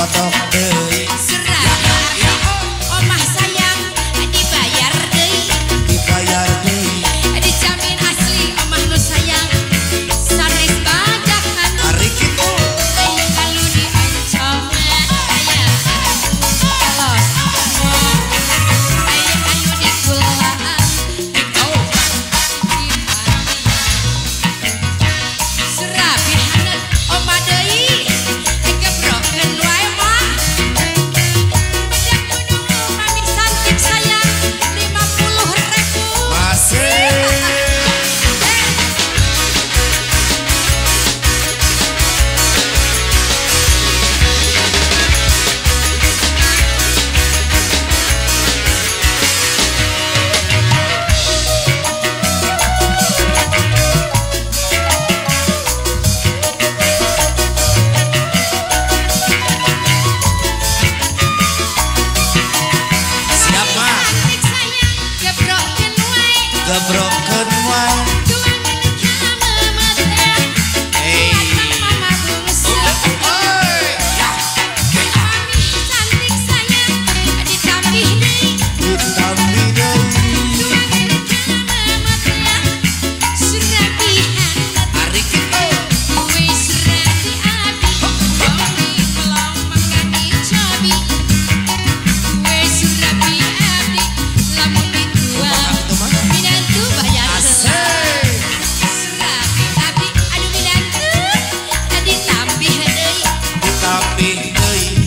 foto deui omah sayang dibayar deui dijamin asli omah nu sayang sanes bajakan ari kitu kalau dioncom aya elos aya anu dikulaan serabihanan omah deui gebrokeun wae mah bedak kudu mami cantik sayang 50.000 masih siapa cantik sayang gebrokeun wae gebrokeun wae tuangan kana mata mama bungsu oi ya mami cantik sayang ditambih deui ditambih deui tuangan kana mata serabihan ari kitu kue serabi abi bumi kelong mangani cabi kue serabi abi lamun dijual minantu bayar asik serabi abi aduh minantu ditambih deui ditambih deui